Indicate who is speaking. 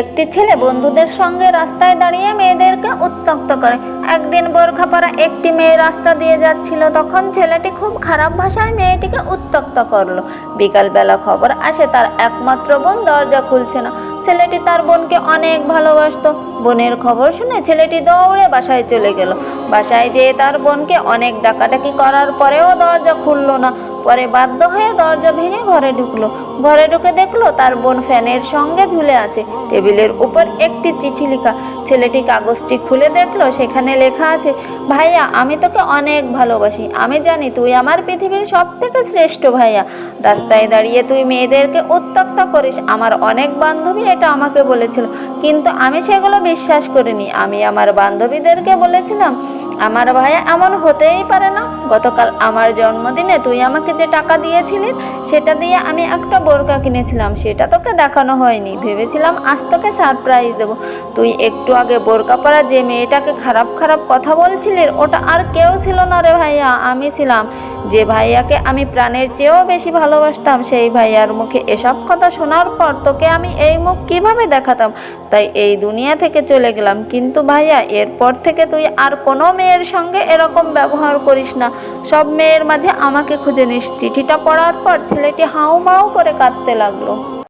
Speaker 1: একটি ছেলে বন্ধুদের সঙ্গে রাস্তায় দাঁড়িয়ে মেয়েদেরকে উত্ত্যক্ত করে। একদিন বোরখা পরা একটি মেয়ে রাস্তা দিয়ে যাচ্ছিল, তখন ছেলেটি খুব খারাপ ভাষায় মেয়েটিকে উত্ত্যক্ত করলো। বিকালবেলা খবর আসে তার একমাত্র বোন দরজা খুলছে না। ছেলেটি তার বোনকে অনেক ভালোবাসতো। বোনের খবর শুনে ছেলেটি দৌড়ে বাসায় চলে গেল। বাসায় যেয়ে তার বোনকে অনেক ডাকাডাকি করার পরেও দরজা খুললো না। পরে বাধ্য হয়ে দরজা ভেঙে ঘরে ঢুকলো। ঘরে ঢুকে দেখলো তার বোন ফ্যানের সঙ্গে ঝুলে আছে। টেবিলের উপর একটি চিঠি লেখা। ছেলেটি কাগজটি খুলে দেখলো, সেখানে লেখা আছে, ভাইয়া, আমি তোকে অনেক ভালোবাসি। আমি জানি তুই আমার পৃথিবীর সব থেকে শ্রেষ্ঠ ভাইয়া। রাস্তায় দাঁড়িয়ে তুই মেয়েদেরকে উত্ত্যক্ত করিস। আমার অনেক বান্ধবী এটা আমাকে বলেছিল, কিন্তু আমি সেগুলো বিশ্বাস করিনি। আমি আমার বান্ধবীদেরকে বলেছিলাম, আমার ভাইয়া এমন হতেই পারে না। গতকাল আমার জন্মদিনে তুই আমাকে যে টাকা দিয়েছিলি, সেটা দিয়ে আমি একটা বোরকা কিনেছিলাম। সেটা তোকে দেখানো হয়নি, ভেবেছিলাম আজ তোকে সারপ্রাইজ দেবো। তুই একটু আগে বোরকা পরা যে মেয়েটাকে খারাপ খারাপ কথা বলছিলি, ওটা আর কেউ ছিল না রে ভাইয়া, আমি ছিলাম। যে ভাইয়াকে আমি প্রাণের চেয়েও বেশি ভালোবাসতাম, সেই ভাইয়ার মুখে এসব কথা শোনার পর তোকে আমি এই মুখ কিভাবে দেখাতাম? তাই এই দুনিয়া থেকে চলে গেলাম। কিন্তু ভাইয়া, এরপর থেকে তুই আর কোনো মেয়ের সঙ্গে এরকম ব্যবহার করিস না। সব মেয়ের মাঝে আমাকে খুঁজে নিস। চিঠিটা পড়ার পর ছেলেটি হাউমাউ করে কাঁদতে লাগলো।